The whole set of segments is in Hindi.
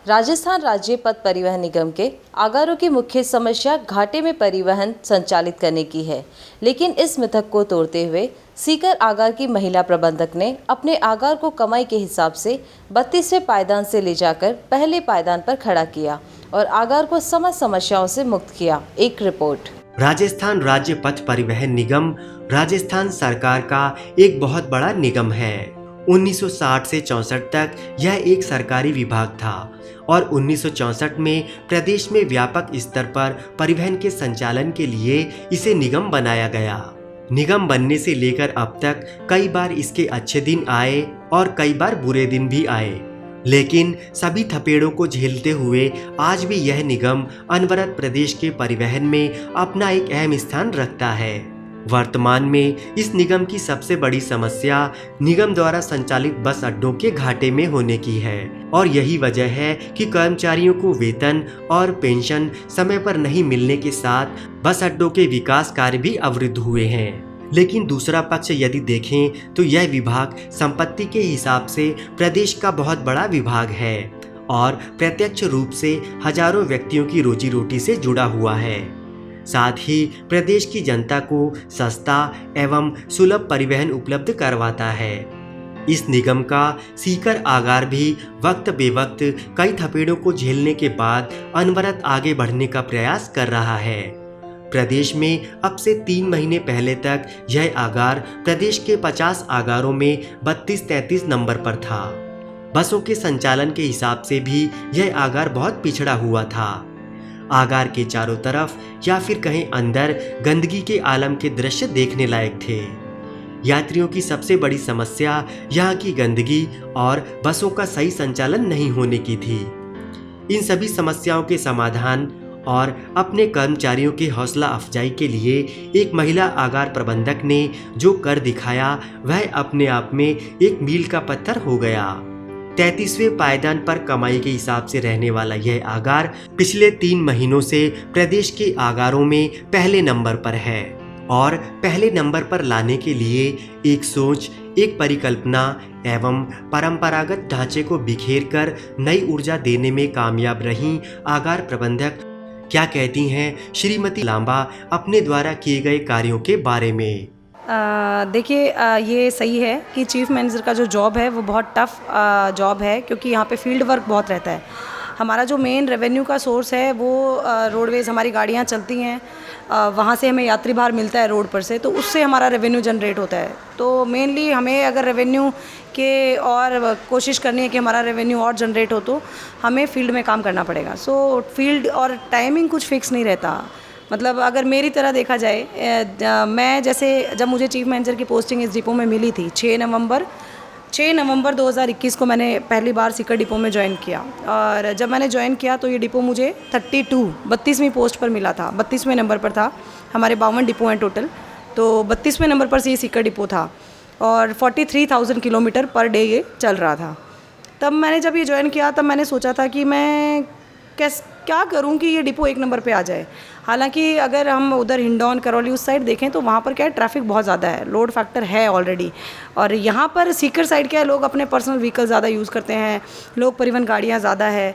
राजस्थान राज्य पथ परिवहन निगम के आगारों की मुख्य समस्या घाटे में परिवहन संचालित करने की है, लेकिन इस मिथक को तोड़ते हुए सीकर आगार की महिला प्रबंधक ने अपने आगार को कमाई के हिसाब से 32वें पायदान से ले जाकर पहले पायदान पर खड़ा किया और आगार को समस्त समस्याओं से मुक्त किया। एक रिपोर्ट। राजस्थान राज्य पथ परिवहन निगम राजस्थान सरकार का एक बहुत बड़ा निगम है। 1960 से 64 तक यह एक सरकारी विभाग था और 1964 में प्रदेश में व्यापक स्तर पर परिवहन के संचालन के लिए इसे निगम बनाया गया। निगम बनने से लेकर अब तक कई बार इसके अच्छे दिन आए और कई बार बुरे दिन भी आए, लेकिन सभी थपेड़ों को झेलते हुए आज भी यह निगम अनवरत प्रदेश के परिवहन में अपना एक अहम स्थान रखता है। वर्तमान में इस निगम की सबसे बड़ी समस्या निगम द्वारा संचालित बस अड्डों के घाटे में होने की है और यही वजह है कि कर्मचारियों को वेतन और पेंशन समय पर नहीं मिलने के साथ बस अड्डों के विकास कार्य भी अवरुद्ध हुए हैं। लेकिन दूसरा पक्ष यदि देखें तो यह विभाग संपत्ति के हिसाब से प्रदेश का बहुत बड़ा विभाग है और प्रत्यक्ष रूप से हजारों व्यक्तियों की रोजी रोटी से जुड़ा हुआ है। साथ ही प्रदेश की जनता को सस्ता एवं सुलभ परिवहन उपलब्ध करवाता है। इस निगम का सीकर आगार भी वक्त बेवक्त कई थपेड़ों को झेलने के बाद अनवरत आगे बढ़ने का प्रयास कर रहा है। प्रदेश में अब से 3 महीने पहले तक यह आगार प्रदेश के 50 आगारों में 32-33 नंबर पर था। बसों के संचालन के हिसाब से भी यह आगार बहुत पिछड़ा हुआ था। आगार के चारों तरफ या फिर कहीं अंदर गंदगी के आलम के दृश्य देखने लायक थे। यात्रियों की सबसे बड़ी समस्या यहाँ की गंदगी और बसों का सही संचालन नहीं होने की थी। इन सभी समस्याओं के समाधान और अपने कर्मचारियों की हौसला अफजाई के लिए एक महिला आगार प्रबंधक ने जो कर दिखाया वह अपने आप में एक मील का पत्थर हो गया। 33वें पायदान पर कमाई के हिसाब से रहने वाला यह आगार पिछले 3 महीनों से प्रदेश के आगारों में पहले नंबर पर है और पहले नंबर पर लाने के लिए एक सोच, एक परिकल्पना एवं परंपरागत ढांचे को बिखेर कर नई ऊर्जा देने में कामयाब रही आगार प्रबंधक क्या कहती हैं श्रीमती लांबा अपने द्वारा किए गए कार्यों के बारे में। देखिए, ये सही है कि चीफ़ मैनेजर का जो जॉब है वो बहुत टफ़ जॉब है, क्योंकि यहाँ पे फील्ड वर्क बहुत रहता है। हमारा जो मेन रेवेन्यू का सोर्स है वो रोडवेज़, हमारी गाड़ियाँ चलती हैं, वहाँ से हमें यात्री भार मिलता है रोड पर से, तो उससे हमारा रेवेन्यू जनरेट होता है। तो मेनली हमें अगर रेवेन्यू के और कोशिश करनी है कि हमारा रेवेन्यू और जनरेट हो तो हमें फील्ड में काम करना पड़ेगा। सो फील्ड और टाइमिंग कुछ फिक्स नहीं रहता। मतलब अगर मेरी तरह देखा जाए, मैं जैसे जब मुझे चीफ मैनेजर की पोस्टिंग इस डिपो में मिली थी 6 नवंबर 2021 को मैंने पहली बार सीकर डिपो में ज्वाइन किया। और जब मैंने ज्वाइन किया तो ये डिपो मुझे 32वीं पोस्ट पर मिला था, 32वें नंबर पर था। हमारे 52 डिपो हैं टोटल, तो 32वें नंबर पर से ये सीकर डिपो था और 43,000 किलोमीटर पर डे ये चल रहा था। तब मैंने जब ये ज्वाइन किया तब मैंने सोचा था कि मैं क्या करूं कि ये डिपो 1 नंबर पे आ जाए। हालांकि अगर हम उधर हिंडौन, करौली उस साइड देखें तो वहाँ पर क्या है, ट्रैफिक बहुत ज़्यादा है, लोड फैक्टर है ऑलरेडी। और यहाँ पर सीकर साइड क्या है, लोग अपने पर्सनल व्हीकल ज़्यादा यूज़ करते हैं, लोग परिवहन गाड़ियाँ ज़्यादा है,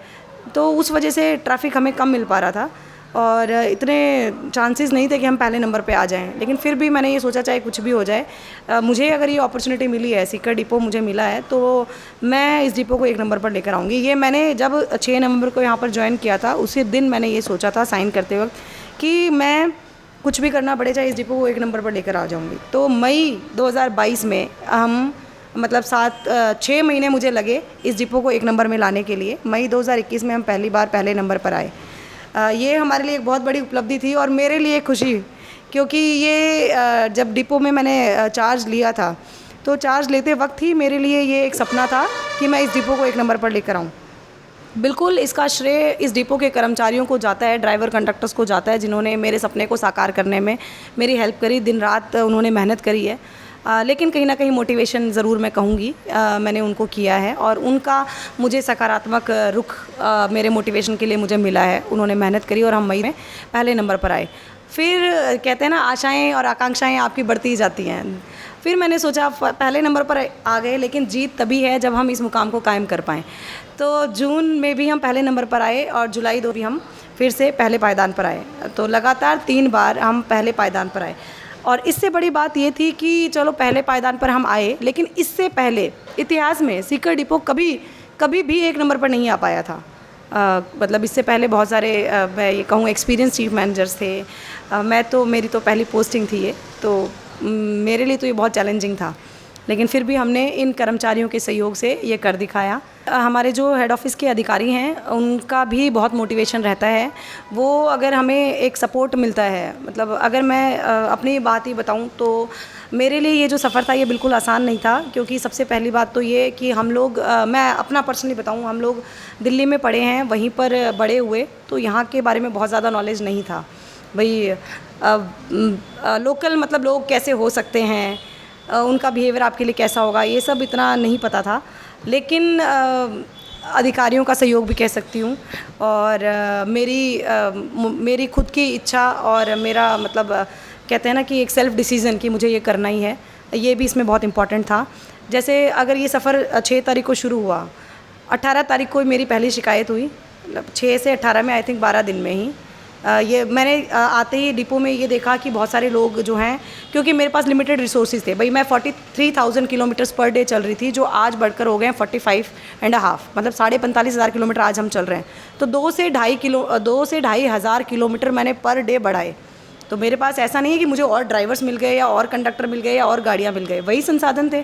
तो उस वजह से ट्रैफिक हमें कम मिल पा रहा था और इतने चांसेस नहीं थे कि हम पहले नंबर पे आ जाएं। लेकिन फिर भी मैंने ये सोचा चाहे कुछ भी हो जाए, मुझे अगर ये अपॉर्चुनिटी मिली है, सीकर डिपो मुझे मिला है, तो मैं इस डिपो को 1 नंबर पर लेकर आऊँगी। ये मैंने जब 6 नवंबर को यहाँ पर ज्वाइन किया था उसी दिन मैंने ये सोचा था साइन करते वक्त कि मैं कुछ भी करना पड़े चाहे इस डिपो को 1 नंबर पर लेकर आ जाऊँगी। तो मई 2022 में हम मतलब 6 महीने मुझे लगे इस डिपो को 1 नंबर में लाने के लिए। मई 2021 में हम पहली बार पहले नंबर पर आए। ये हमारे लिए एक बहुत बड़ी उपलब्धि थी और मेरे लिए खुशी, क्योंकि ये जब डिपो में मैंने चार्ज लिया था तो चार्ज लेते वक्त ही मेरे लिए ये एक सपना था कि मैं इस डिपो को 1 नंबर पर लेकर आऊँ। बिल्कुल इसका श्रेय इस डिपो के कर्मचारियों को जाता है, ड्राइवर कंडक्टर्स को जाता है, जिन्होंने मेरे सपने को साकार करने में मेरी हेल्प करी। दिन रात उन्होंने मेहनत करी है। लेकिन कहीं ना कहीं मोटिवेशन ज़रूर मैं कहूँगी मैंने उनको किया है और उनका मुझे सकारात्मक रुख मेरे मोटिवेशन के लिए मुझे मिला है। उन्होंने मेहनत करी और हम मई में पहले नंबर पर आए। फिर कहते हैं ना, आशाएं और आकांक्षाएं आपकी बढ़ती ही जाती हैं। फिर मैंने सोचा पहले नंबर पर आ गए, लेकिन जीत तभी है जब हम इस मुकाम को कायम कर पाएँ। तो जून में भी हम पहले नंबर पर आए और जुलाई 2 भी हम फिर से पहले पायदान पर आए। तो लगातार 3 बार हम पहले पायदान पर आए। और इससे बड़ी बात ये थी कि चलो पहले पायदान पर हम आए, लेकिन इससे पहले इतिहास में सीकर डिपो कभी भी 1 नंबर पर नहीं आ पाया था। मतलब इससे पहले बहुत सारे मैं ये कहूँ एक्सपीरियंस चीफ मैनेजर्स थे। मेरी तो पहली पोस्टिंग थी ये, तो मेरे लिए तो ये बहुत चैलेंजिंग था, लेकिन फिर भी हमने इन कर्मचारियों के सहयोग से ये कर दिखाया। हमारे जो हेड ऑफ़िस के अधिकारी हैं उनका भी बहुत मोटिवेशन रहता है। वो अगर हमें एक सपोर्ट मिलता है, मतलब अगर मैं अपनी बात ही बताऊं तो मेरे लिए ये जो सफ़र था ये बिल्कुल आसान नहीं था, क्योंकि सबसे पहली बात तो ये कि हम लोग मैं अपना पर्सनली बताऊं, हम लोग दिल्ली में पढ़े हैं, वहीं पर बड़े हुए, तो यहाँ के बारे में बहुत ज़्यादा नॉलेज नहीं था। भाई लोकल मतलब लोग कैसे हो सकते हैं, उनका बिहेवियर आपके लिए कैसा होगा, ये सब इतना नहीं पता था। लेकिन अधिकारियों का सहयोग भी कह सकती हूँ, और मेरी खुद की इच्छा और मेरा मतलब कहते हैं ना कि एक सेल्फ डिसीज़न कि मुझे ये करना ही है, ये भी इसमें बहुत इम्पॉर्टेंट था। जैसे अगर ये सफ़र 6 तारीख को शुरू हुआ, 18 तारीख को मेरी पहली शिकायत हुई, मतलब 6 से 18 में आई थिंक 12 दिन में ही ये मैंने आते ही डिपो में ये देखा कि बहुत सारे लोग जो हैं, क्योंकि मेरे पास लिमिटेड रिसोर्सेज थे। भाई मैं 43,000 किलोमीटर्स पर डे चल रही थी, जो आज बढ़कर हो गए हैं 45.5, मतलब 45,500 किलोमीटर आज हम चल रहे हैं। तो 2 से ढाई हज़ार किलोमीटर मैंने पर डे बढ़ाए। तो मेरे पास ऐसा नहीं है कि मुझे और ड्राइवर्स मिल गए या और कंडक्टर मिल गए या और गाड़ियाँ मिल गए, वही संसाधन थे,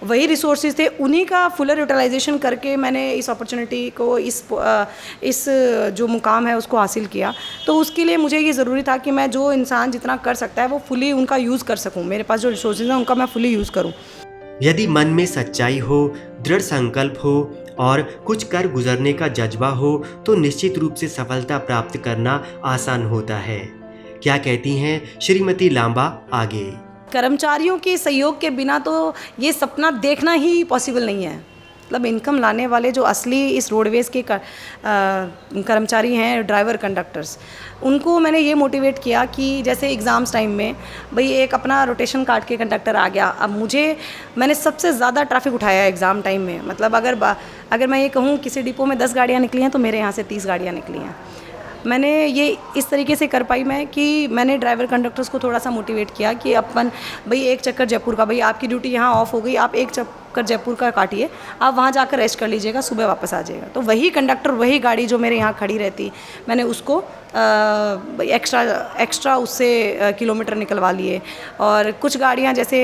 वही रिसोर्सेज थे, उन्हीं का फुलर यूटिलाइजेशन करके मैंने इस अपॉर्चुनिटी को, इस जो मुकाम है उसको हासिल किया। तो उसके लिए मुझे ये ज़रूरी था कि मैं जो इंसान जितना कर सकता है वो फुली उनका यूज़ कर सकूं, मेरे पास जो रिसोर्सेज हैं उनका मैं फुली यूज़ करूं। यदि मन में सच्चाई हो, दृढ़ संकल्प हो और कुछ कर गुजरने का जज्बा हो तो निश्चित रूप से सफलता प्राप्त करना आसान होता है। क्या कहती हैं श्रीमती लांबा आगे? कर्मचारियों के सहयोग के बिना तो ये सपना देखना ही पॉसिबल नहीं है। मतलब इनकम लाने वाले जो असली इस रोडवेज़ के कर्मचारी हैं, ड्राइवर कंडक्टर्स, उनको मैंने ये मोटिवेट किया कि जैसे एग्ज़ाम्स टाइम में भाई एक अपना रोटेशन काट के कंडक्टर आ गया। अब मैंने सबसे ज़्यादा ट्रैफिक उठाया है एग्ज़ाम टाइम में। मतलब अगर मैं ये कहूँ किसी डिपो में 10 गाड़ियाँ निकली हैं तो मेरे यहाँ से 30 गाड़ियाँ निकली हैं। मैंने ये इस तरीके से कर पाई मैं कि मैंने ड्राइवर कंडक्टर्स को थोड़ा सा मोटिवेट किया कि अपन भाई एक चक्कर जयपुर का, भाई आपकी ड्यूटी यहाँ ऑफ हो गई, आप एक चक्कर जयपुर का काटिए, आप वहाँ जाकर रेस्ट कर लीजिएगा, सुबह वापस आ जाइएगा। तो वही कंडक्टर, वही गाड़ी जो मेरे यहाँ खड़ी रहती, मैंने उसको एक्स्ट्रा उससे किलोमीटर निकलवा लिए। और कुछ गाड़ियाँ जैसे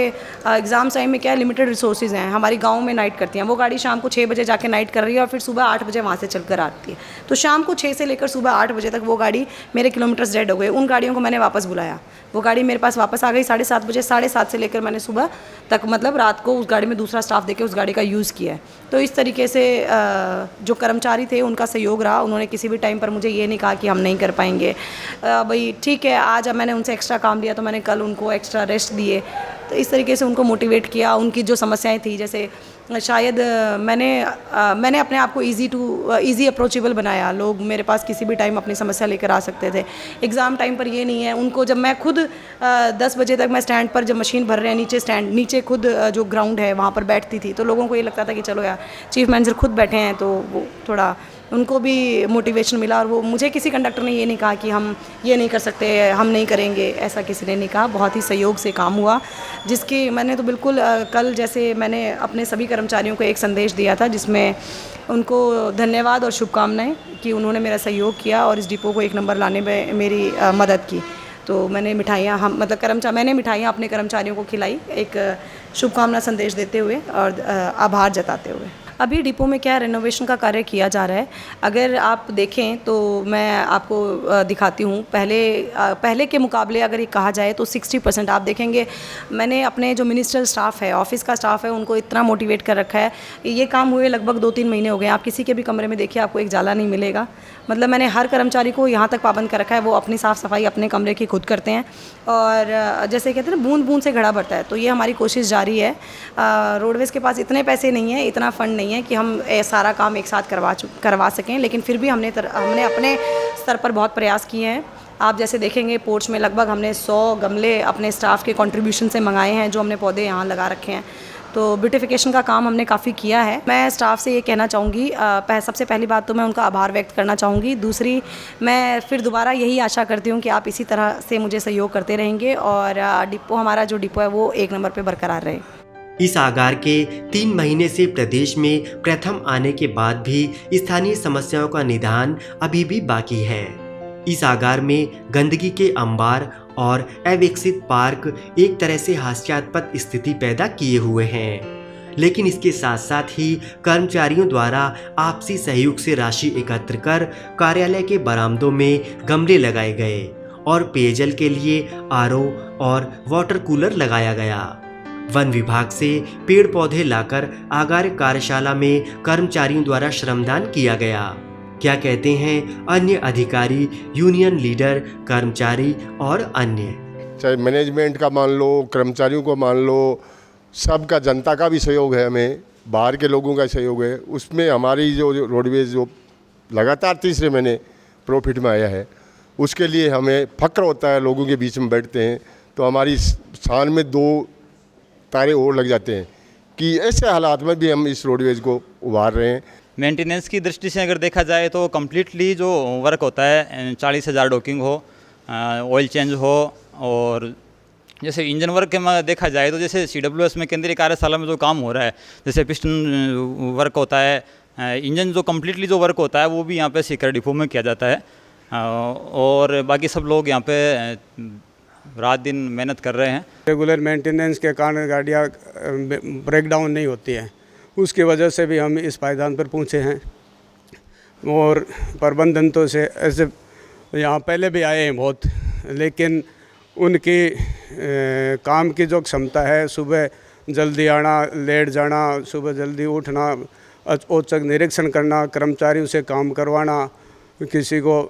एग्ज़ाम टाइम में क्या है, लिमिटेड रिसोर्सेज हैं, हमारी गांव में नाइट करती हैं, वो गाड़ी शाम को 6 बजे जाके नाइट कर रही है और फिर सुबह 8 बजे वहाँ से चलकर आती है। तो शाम को 6 से लेकर सुबह 8 बजे तक वो गाड़ी, मेरे किलोमीटर्स डेड हो गए, उन गाड़ियों को मैंने वापस बुलाया। वो गाड़ी मेरे पास वापस आ गई 7:30 बजे। 7:30 से लेकर मैंने सुबह तक, मतलब रात को, उस गाड़ी में दूसरा स्टाफ देके उस गाड़ी का यूज़ किया है। तो इस तरीके से जो कर्मचारी थे उनका सहयोग रहा। उन्होंने किसी भी टाइम पर मुझे ये नहीं कहा कि हम नहीं कर पाएंगे, भाई ठीक है, आज मैंने उनसे एक्स्ट्रा काम लिया तो मैंने कल उनको एक्स्ट्रा रेस्ट दिए। तो इस तरीके से उनको मोटिवेट किया। उनकी जो समस्याएं थी, जैसे शायद मैंने अपने आप को ईज़ी अप्रोचेबल बनाया। लोग मेरे पास किसी भी टाइम अपनी समस्या लेकर आ सकते थे। एग्ज़ाम टाइम पर ये नहीं है। उनको जब मैं खुद 10 बजे तक मैं स्टैंड पर, जब मशीन भर रहे हैं नीचे खुद जो ग्राउंड है वहाँ पर बैठती थी, तो लोगों को ये लगता था कि चलो यार चीफ मैनेजर खुद बैठे हैं, तो वो थोड़ा उनको भी मोटिवेशन मिला। और वो मुझे किसी कंडक्टर ने ये नहीं कहा कि हम ये नहीं कर सकते, हम नहीं करेंगे, ऐसा किसी ने नहीं कहा। बहुत ही सहयोग से काम हुआ, जिसकी मैंने तो बिल्कुल कल जैसे मैंने अपने सभी कर्मचारियों को एक संदेश दिया था जिसमें उनको धन्यवाद और शुभकामनाएं कि उन्होंने मेरा सहयोग किया और इस डिपो को 1 नंबर लाने में मेरी मदद की। तो मैंने मैंने मिठाइयाँ अपने कर्मचारियों को खिलाई, एक शुभकामना संदेश देते हुए और आभार जताते हुए। अभी डिपो में क्या रेनोवेशन का कार्य किया जा रहा है। अगर आप देखें तो मैं आपको दिखाती हूँ, पहले के मुकाबले अगर ये कहा जाए तो 60% आप देखेंगे। मैंने अपने जो मिनिस्ट्रियल स्टाफ है, ऑफिस का स्टाफ है, उनको इतना मोटिवेट कर रखा है। ये काम हुए लगभग 2-3 महीने हो गए। आप किसी के भी कमरे में देखिए, आपको एक जाला नहीं मिलेगा। मतलब मैंने हर कर्मचारी को यहाँ तक पाबंद कर रखा है, वो अपनी साफ़ सफाई अपने कमरे की खुद करते हैं। और जैसे कहते हैं ना, बूंद बूंद से घड़ा भरता है, तो ये हमारी कोशिश जारी है। रोडवेज़ के पास इतने पैसे नहीं है, इतना फ़ंड नहीं नहीं है कि हम सारा काम एक साथ करवा सकें, लेकिन फिर भी हमने अपने स्तर पर बहुत प्रयास किए हैं। आप जैसे देखेंगे पोर्च में लगभग हमने 100 गमले अपने स्टाफ के कंट्रीब्यूशन से मंगाए हैं, जो हमने पौधे यहाँ लगा रखे हैं। तो ब्यूटिफिकेशन का काम हमने काफ़ी किया है। मैं स्टाफ से ये कहना चाहूँगी, सबसे पहली बात तो मैं उनका आभार व्यक्त करना चाहूँगी। दूसरी, मैं फिर दोबारा यही आशा करती हूँ कि आप इसी तरह से मुझे सहयोग करते रहेंगे और हमारा जो डिपो है वो 1 नंबर पे बरकरार रहे। इस आगार के 3 महीने से प्रदेश में प्रथम आने के बाद भी स्थानीय समस्याओं का निदान अभी भी बाकी है। इस आगार में गंदगी के अंबार और अविकसित पार्क एक तरह से हास्यास्पद स्थिति पैदा किए हुए हैं, लेकिन इसके साथ साथ ही कर्मचारियों द्वारा आपसी सहयोग से राशि एकत्र कर कार्यालय के बरामदों में गमले लगाए गए और पेयजल के लिए आरओ और वाटर कूलर लगाया गया। वन विभाग से पेड़ पौधे लाकर आगार कार्यशाला में कर्मचारियों द्वारा श्रमदान किया गया। क्या कहते हैं अन्य अधिकारी, यूनियन लीडर, कर्मचारी और अन्य? चाहे मैनेजमेंट का मान लो, कर्मचारियों को मान लो, सबका, जनता का भी सहयोग है, हमें बाहर के लोगों का सहयोग है। उसमें हमारी जो रोडवेज जो लगातार 3 महीने प्रॉफिट में आया है, उसके लिए हमें फक्र होता है। लोगों के बीच में बैठते हैं तो हमारी शान में 2 तारे और लग जाते हैं कि ऐसे हालात में भी हम इस रोडवेज को उभार रहे हैं। मेंटेनेंस की दृष्टि से अगर देखा जाए तो कम्प्लीटली जो वर्क होता है, 40,000 डॉकिंग हो, ऑयल चेंज हो, और जैसे इंजन वर्क में देखा जाए तो जैसे CWS में केंद्रीय कार्यशाला में जो काम हो रहा है, जैसे पिस्टन वर्क होता है, इंजन जो कम्प्लीटली जो वर्क होता है वो भी यहाँ पे सीकर डिपो में किया जाता है। और बाकी सब लोग यहाँ पे रात दिन मेहनत कर रहे हैं। रेगुलर मेंटेनेंस के कारण गाड़ियाँ ब्रेकडाउन नहीं होती हैं, उसकी वजह से भी हम इस पायदान पर पहुँचे हैं। और प्रबंधन तो से ऐसे यहाँ पहले भी आए हैं बहुत, लेकिन उनकी काम की जो क्षमता है, सुबह जल्दी आना, लेट जाना, सुबह जल्दी उठना, औचक निरीक्षण करना, कर्मचारियों से काम करवाना, किसी को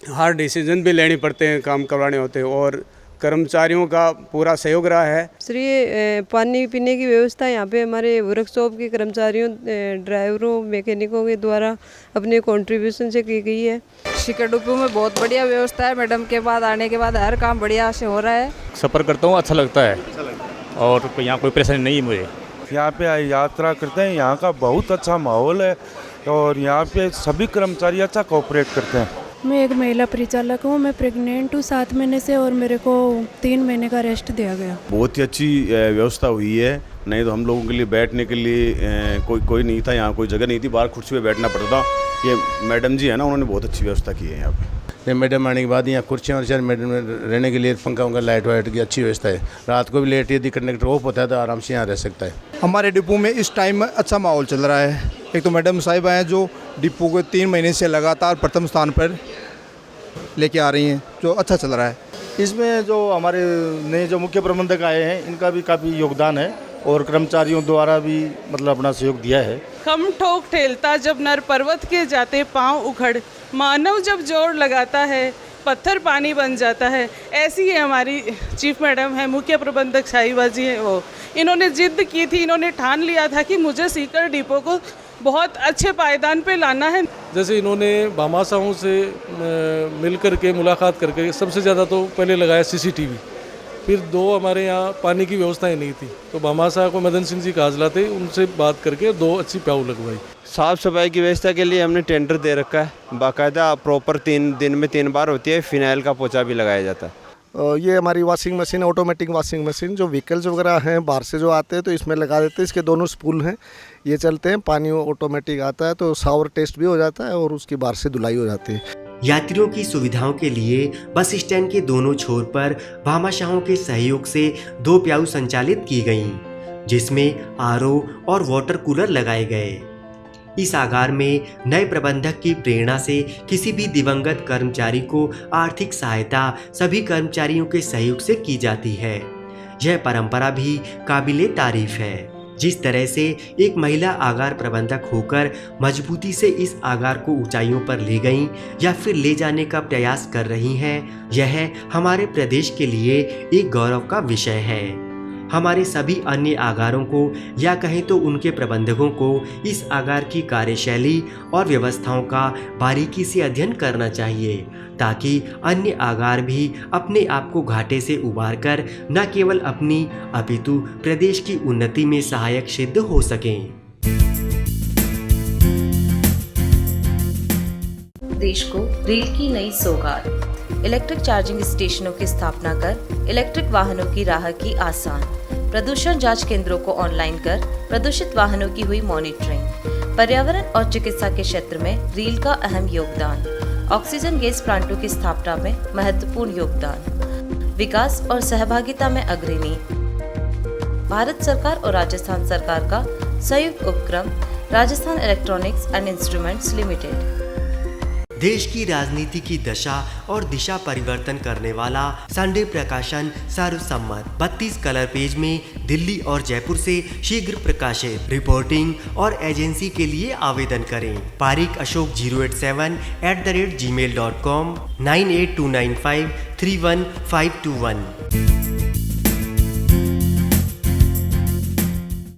हार्ड डिसीजन भी लेनी पड़ते हैं, काम करवाने होते हैं, और कर्मचारियों का पूरा सहयोग रहा है। पानी पीने की व्यवस्था यहाँ पे हमारे वर्कशॉप के कर्मचारियों, ड्राइवरों, मैकेनिकों के द्वारा अपने कंट्रीब्यूशन से की गई है। सीकर डिपो में बहुत बढ़िया व्यवस्था है। मैडम के बाद आने के बाद हर काम बढ़िया से हो रहा है। सफ़र करता हूँ, अच्छा लगता है और यहाँ कोई परेशानी नहीं है मुझे। यहाँ पे यात्रा करते हैं, यहाँ का बहुत अच्छा माहौल है और यहाँ पे सभी कर्मचारी अच्छा कोऑपरेट करते हैं। मैं एक महिला परिचालक हूँ, मैं प्रेग्नेंट हूँ 7 महीने से और मेरे को 3 महीने का रेस्ट दिया गया। बहुत ही अच्छी व्यवस्था हुई है, नहीं तो हम लोगों के लिए बैठने के लिए कोई नहीं था, यहाँ कोई जगह नहीं थी, बाहर कुर्सी पे बैठना पड़ता था। ये मैडम जी है ना, उन्होंने बहुत अच्छी व्यवस्था की है यहाँ पे। मैडम आने के बाद यहाँ कुर्सियाँ और मैडम रहने के लिए पंखा उनका लाइट वाइट की अच्छी व्यवस्था है। रात को भी लेट यदि कंडक्टर ऑफ होता है तो आराम से यहाँ रह सकता है। हमारे डिपो में इस टाइम में अच्छा माहौल चल रहा है। एक तो मैडम साहिबा हैं जो डिपो को 3 महीने से लगातार प्रथम स्थान पर लेके आ रही हैं, जो अच्छा चल रहा है। इसमें जो हमारे नए जो मुख्य प्रबंधक आए हैं, इनका भी काफ़ी योगदान है और कर्मचारियों द्वारा भी मतलब अपना सहयोग दिया है। खम ठोक ठेलता जब नर पर्वत के जाते पांव उखड़, मानव जब जोर लगाता है पत्थर पानी बन जाता है। ऐसी है हमारी चीफ मैडम है, मुख्य प्रबंधक साहिबा जी हैं। वो इन्होंने जिद की थी, इन्होंने ठान लिया था कि मुझे सीकर डिपो को बहुत अच्छे पायदान पे लाना है। जैसे इन्होंने भामाशाहों से मिल करके मुलाकात करके सबसे ज़्यादा तो पहले लगाया CCTV, फिर 2 हमारे यहाँ पानी की व्यवस्थाएं नहीं थी तो भामाशाह को मदन सिंह जी काजला थे, उनसे बात करके 2 अच्छी प्याऊ लगवाई। साफ़ सफाई की व्यवस्था के लिए हमने टेंडर दे रखा है, बाकायदा प्रॉपर 3 दिन में 3 बार होती है, फिनाइल का पोछा भी लगाया जाता है। ये हमारी washing machine, automatic washing machine, जो व्हीकल्स वगैरह हैं बाहर से जो आते हैं तो इसमें लगा देते हैं। इसके दोनों स्पूल हैं, ये चलते हैं, पानी ऑटोमेटिक आता है तो शावर टेस्ट भी हो जाता है और उसकी बाहर से धुलाई हो जाती है। यात्रियों की सुविधाओं के लिए बस स्टैंड के दोनों छोर पर भामाशाहों के सहयोग से 2 प्याऊ संचालित की गईं, जिसमें आरओ और वाटर कूलर लगाए गए। इस आगार में नए प्रबंधक की प्रेरणा से किसी भी दिवंगत कर्मचारी को आर्थिक सहायता सभी कर्मचारियों के सहयोग से की जाती है। यह परंपरा भी काबिले तारीफ है। जिस तरह से एक महिला आगार प्रबंधक होकर मजबूती से इस आगार को ऊंचाइयों पर ले गईं या फिर ले जाने का प्रयास कर रही हैं, यह हमारे प्रदेश के लिए एक गौरव का विषय है। हमारे सभी अन्य आगारों को या कहें तो उनके प्रबंधकों को इस आगार की कार्यशैली और व्यवस्थाओं का बारीकी से अध्ययन करना चाहिए, ताकि अन्य आगार भी अपने आप को घाटे से उबार कर न केवल अपनी अपितु प्रदेश की उन्नति में सहायक सिद्ध हो सकें। देश को रेल की नई सौगात। इलेक्ट्रिक चार्जिंग स्टेशनों की स्थापना कर इलेक्ट्रिक वाहनों की राह की आसान। प्रदूषण जांच केंद्रों को ऑनलाइन कर प्रदूषित वाहनों की हुई मॉनिटरिंग। पर्यावरण और चिकित्सा के क्षेत्र में रेल का अहम योगदान। ऑक्सीजन गैस प्लांटों की स्थापना में महत्वपूर्ण योगदान। विकास और सहभागिता में अग्रणी। भारत सरकार और राजस्थान सरकार का संयुक्त उपक्रम Rajasthan electronics and instruments limited. देश की राजनीति की दशा और दिशा परिवर्तन करने वाला संडे प्रकाशन सर्वसम्मत 32 कलर पेज में दिल्ली और जयपुर से शीघ्र प्रकाशित। रिपोर्टिंग और एजेंसी के लिए आवेदन करें। पारिक अशोक 087@gmail.com 98295 31521।